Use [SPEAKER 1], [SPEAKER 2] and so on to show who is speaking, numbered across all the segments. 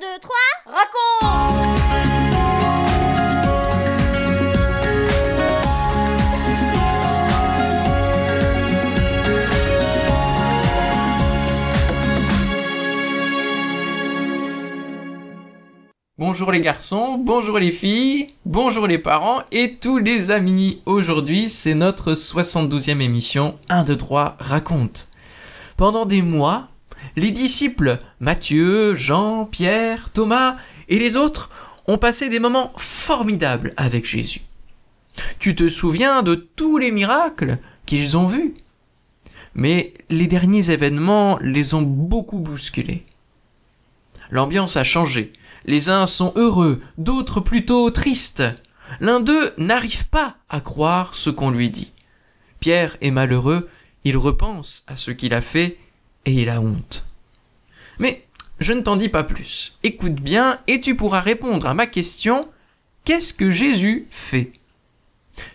[SPEAKER 1] 2, 3, raconte!
[SPEAKER 2] Bonjour les garçons, bonjour les filles, bonjour les parents et tous les amis. Aujourd'hui, c'est notre 72e émission 1, 2, 3, raconte. Pendant des mois, les disciples Matthieu, Jean, Pierre, Thomas et les autres ont passé des moments formidables avec Jésus. Tu te souviens de tous les miracles qu'ils ont vus? Mais les derniers événements les ont beaucoup bousculés. L'ambiance a changé. Les uns sont heureux, d'autres plutôt tristes. L'un d'eux n'arrive pas à croire ce qu'on lui dit. Pierre est malheureux, il repense à ce qu'il a fait et il a honte. Mais je ne t'en dis pas plus. Écoute bien et tu pourras répondre à ma question « Qu'est-ce que Jésus fait ?»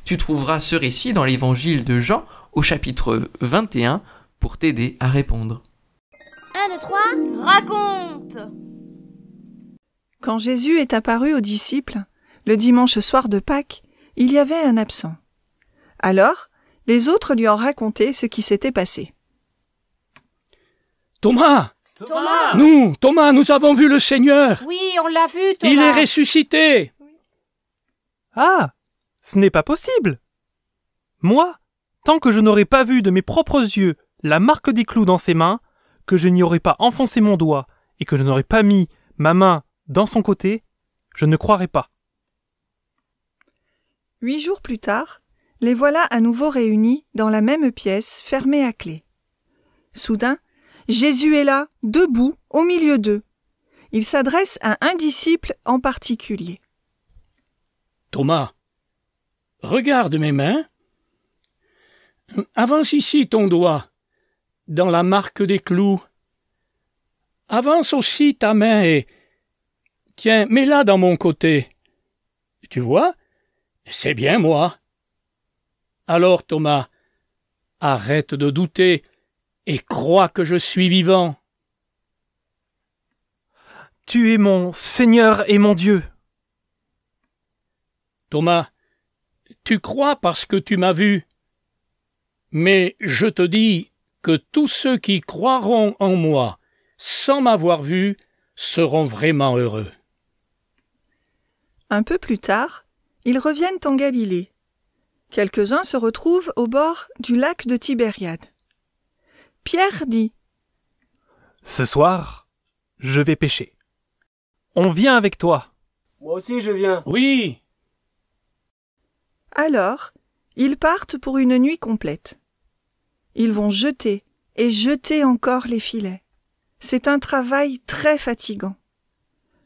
[SPEAKER 2] Tu trouveras ce récit dans l'évangile de Jean au chapitre 21 pour t'aider à répondre.
[SPEAKER 1] 1, 2, 3, raconte!
[SPEAKER 3] Quand Jésus est apparu aux disciples, le dimanche soir de Pâques, il y avait un absent. Alors, les autres lui ont raconté ce qui s'était passé.
[SPEAKER 4] Thomas,
[SPEAKER 5] Thomas,
[SPEAKER 4] nous avons vu le Seigneur.
[SPEAKER 5] Oui, on l'a vu, Thomas.
[SPEAKER 4] Il est ressuscité.
[SPEAKER 6] Ah, ce n'est pas possible. Moi, tant que je n'aurai pas vu de mes propres yeux la marque des clous dans ses mains, que je n'y aurai pas enfoncé mon doigt et que je n'aurai pas mis ma main dans son côté, je ne croirai pas.
[SPEAKER 3] 8 jours plus tard, les voilà à nouveau réunis dans la même pièce fermée à clé. Soudain, Jésus est là, debout, au milieu d'eux. Il s'adresse à un disciple en particulier.
[SPEAKER 4] Thomas, regarde mes mains. Avance ici ton doigt, dans la marque des clous. Avance aussi ta main et... Tiens, mets-la dans mon côté. Tu vois? C'est bien moi. Alors, Thomas, arrête de douter et crois que je suis vivant.
[SPEAKER 6] Tu es mon Seigneur et mon Dieu.
[SPEAKER 4] Thomas, tu crois parce que tu m'as vu. Mais je te dis que tous ceux qui croiront en moi sans m'avoir vu seront vraiment heureux.
[SPEAKER 3] Un peu plus tard, ils reviennent en Galilée. Quelques-uns se retrouvent au bord du lac de Tibériade. Pierre dit «
[SPEAKER 6] Ce soir, je vais pêcher. On vient avec toi. »
[SPEAKER 5] Moi aussi, je viens.
[SPEAKER 4] Oui,
[SPEAKER 3] Alors, ils partent pour une nuit complète. Ils vont jeter et jeter encore les filets. C'est un travail très fatigant.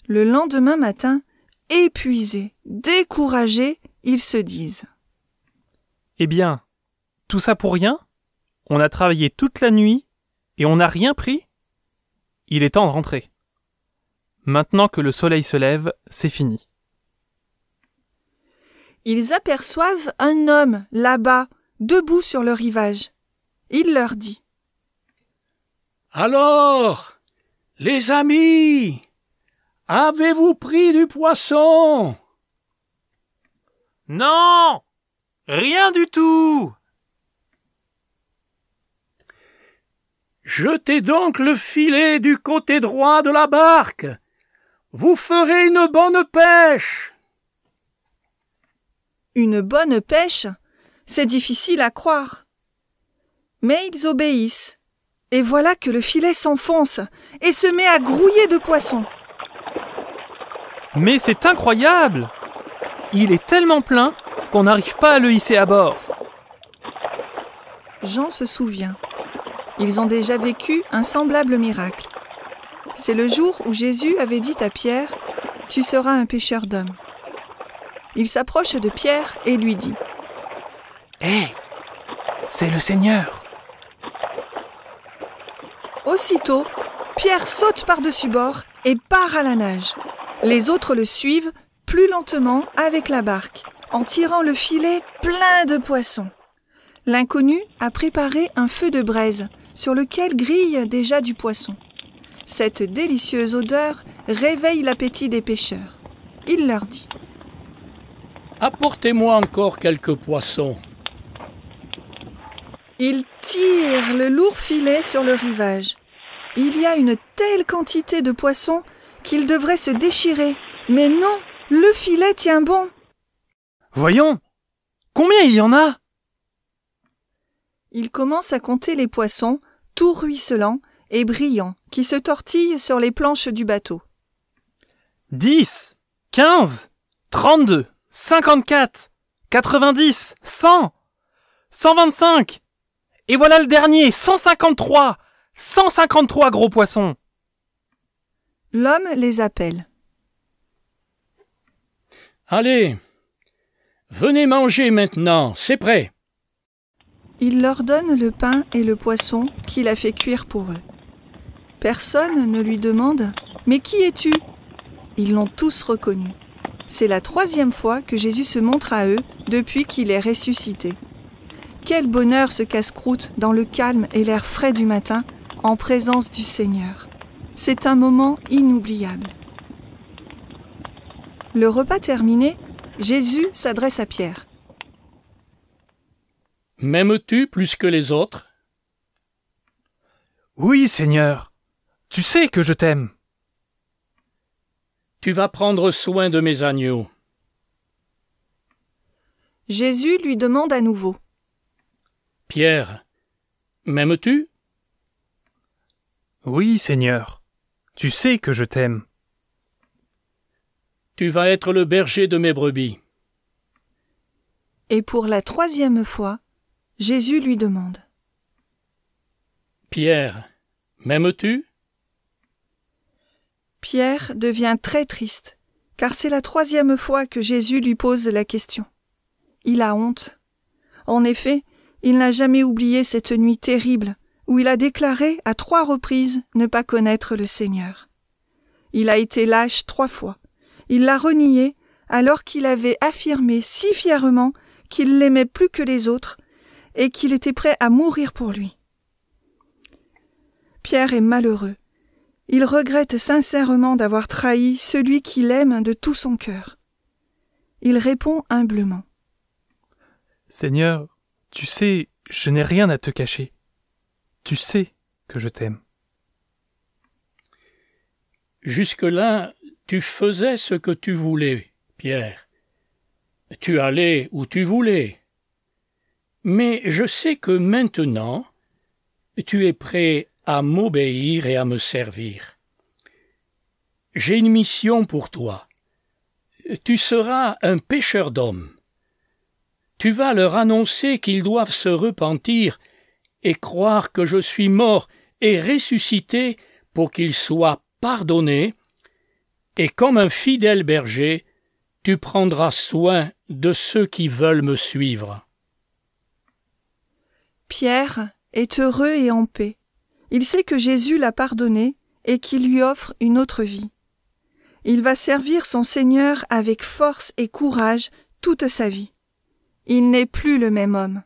[SPEAKER 3] Le lendemain matin, épuisés, découragés, ils se disent «
[SPEAKER 6] Eh bien, tout ça pour rien? On a travaillé toute la nuit et on n'a rien pris? Il est temps de rentrer. Maintenant que le soleil se lève, c'est fini. »
[SPEAKER 3] Ils aperçoivent un homme là-bas, debout sur le rivage. Il leur dit
[SPEAKER 4] « Alors, les amis, avez-vous pris du poisson? »
[SPEAKER 6] « Non! Rien du tout! »
[SPEAKER 4] Jetez donc le filet du côté droit de la barque. Vous ferez une bonne pêche.
[SPEAKER 3] Une bonne pêche, c'est difficile à croire. Mais ils obéissent. Et voilà que le filet s'enfonce et se met à grouiller de poissons.
[SPEAKER 6] Mais c'est incroyable! Il est tellement plein qu'on n'arrive pas à le hisser à bord.
[SPEAKER 3] Jean se souvient. Ils ont déjà vécu un semblable miracle. C'est le jour où Jésus avait dit à Pierre « Tu seras un pêcheur d'hommes ». Il s'approche de Pierre et lui dit «
[SPEAKER 6] Hé! C'est le Seigneur! »
[SPEAKER 3] Aussitôt, Pierre saute par-dessus bord et part à la nage. Les autres le suivent plus lentement avec la barque, en tirant le filet plein de poissons. L'inconnu a préparé un feu de braise sur lequel grille déjà du poisson. Cette délicieuse odeur réveille l'appétit des pêcheurs. Il leur dit:
[SPEAKER 4] Apportez-moi encore quelques poissons.
[SPEAKER 3] Ils tirent le lourd filet sur le rivage. Il y a une telle quantité de poissons qu'il devrait se déchirer. Mais non, le filet tient bon.
[SPEAKER 6] Voyons, combien il y en a?
[SPEAKER 3] Ils commencent à compter les poissons, tout ruisselants et brillants, qui se tortillent sur les planches du bateau.
[SPEAKER 6] 10, 15, 32, 54, 90, 100, 125. Et voilà le dernier, 153. 153 gros poissons.
[SPEAKER 3] L'homme les appelle.
[SPEAKER 4] Allez, venez manger maintenant, c'est prêt.
[SPEAKER 3] Il leur donne le pain et le poisson qu'il a fait cuire pour eux. Personne ne lui demande « Mais qui es-tu » Ils l'ont tous reconnu. C'est la 3e fois que Jésus se montre à eux depuis qu'il est ressuscité. Quel bonheur ce casse-croûte dans le calme et l'air frais du matin, en présence du Seigneur. C'est un moment inoubliable. Le repas terminé, Jésus s'adresse à Pierre.
[SPEAKER 4] M'aimes-tu plus que les autres?
[SPEAKER 6] Oui, Seigneur, tu sais que je t'aime.
[SPEAKER 4] Tu vas prendre soin de mes agneaux.
[SPEAKER 3] Jésus lui demande à nouveau.
[SPEAKER 4] Pierre, m'aimes-tu?
[SPEAKER 6] Oui, Seigneur, tu sais que je t'aime.
[SPEAKER 4] Tu vas être le berger de mes brebis.
[SPEAKER 3] Et pour la 3e fois, Jésus lui demande.
[SPEAKER 4] Pierre, m'aimes-tu?
[SPEAKER 3] Pierre devient très triste, car c'est la 3e fois que Jésus lui pose la question. Il a honte. En effet, il n'a jamais oublié cette nuit terrible où il a déclaré à 3 reprises ne pas connaître le Seigneur. Il a été lâche 3 fois. Il l'a renié alors qu'il avait affirmé si fièrement qu'il l'aimait plus que les autres et qu'il était prêt à mourir pour lui. Pierre est malheureux. Il regrette sincèrement d'avoir trahi celui qu'il aime de tout son cœur. Il répond humblement.
[SPEAKER 6] Seigneur, tu sais, je n'ai rien à te cacher. Tu sais que je t'aime.
[SPEAKER 4] Jusque-là, tu faisais ce que tu voulais, Pierre. Tu allais où tu voulais. Mais je sais que maintenant, tu es prêt à m'obéir et à me servir. J'ai une mission pour toi. Tu seras un pêcheur d'hommes. Tu vas leur annoncer qu'ils doivent se repentir et croire que je suis mort et ressuscité pour qu'ils soient pardonnés, et comme un fidèle berger, tu prendras soin de ceux qui veulent me suivre.
[SPEAKER 3] Pierre est heureux et en paix. Il sait que Jésus l'a pardonné et qu'il lui offre une autre vie. Il va servir son Seigneur avec force et courage toute sa vie. Il n'est plus le même homme.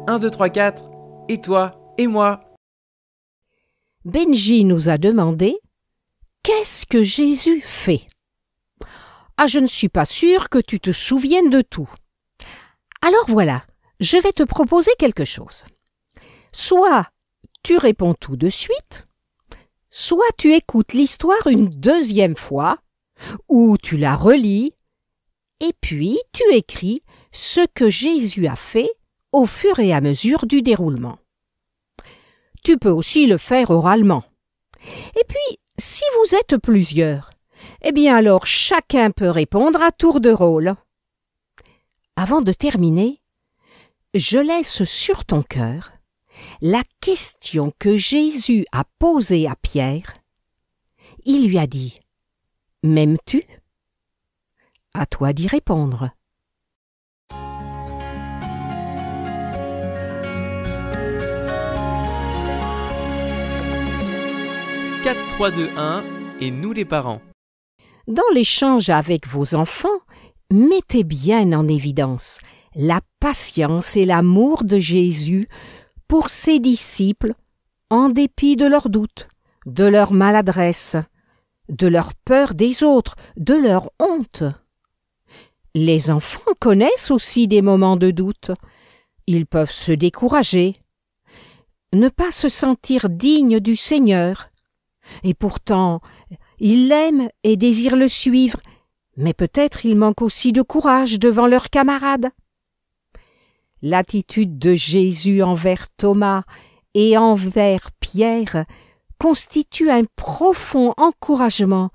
[SPEAKER 2] Un, 2, 3, 4. Et toi, et moi.
[SPEAKER 7] Benji nous a demandé « Qu'est-ce que Jésus fait ?» Ah, je ne suis pas sûre que tu te souviennes de tout. Alors voilà, je vais te proposer quelque chose. Soit tu réponds tout de suite, soit tu écoutes l'histoire une 2e fois, ou tu la relis, et puis tu écris ce que Jésus a fait au fur et à mesure du déroulement. Tu peux aussi le faire oralement. Et puis, si vous êtes plusieurs, eh bien alors chacun peut répondre à tour de rôle. Avant de terminer, je laisse sur ton cœur la question que Jésus a posée à Pierre. Il lui a dit « M'aimes-tu » À toi d'y répondre.
[SPEAKER 2] « 4, 3, 2, 1 et nous les parents.
[SPEAKER 7] dans l'échange avec vos enfants, mettez bien en évidence la patience et l'amour de Jésus pour ses disciples, en dépit de leurs doutes, de leur maladresse, de leur peur des autres, de leur honte. Les enfants connaissent aussi des moments de doute. Ils peuvent se décourager, ne pas se sentir dignes du Seigneur. Et pourtant, ils l'aiment et désirent le suivre, mais peut-être il manque aussi de courage devant leurs camarades. L'attitude de Jésus envers Thomas et envers Pierre constitue un profond encouragement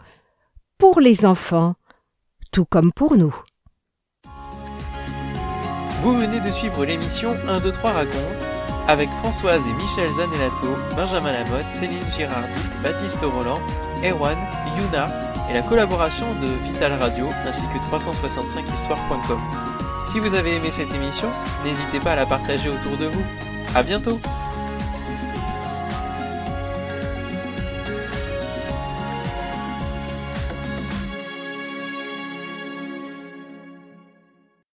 [SPEAKER 7] pour les enfants, tout comme pour nous.
[SPEAKER 2] Vous venez de suivre l'émission 1, 2, 3 raconte avec Françoise et Michel Zanellato, Benjamin Lamotte, Céline Girardi, Baptiste Roland, Erwan, Yuna et la collaboration de Vital Radio ainsi que 365histoire.com. Si vous avez aimé cette émission, n'hésitez pas à la partager autour de vous. À bientôt!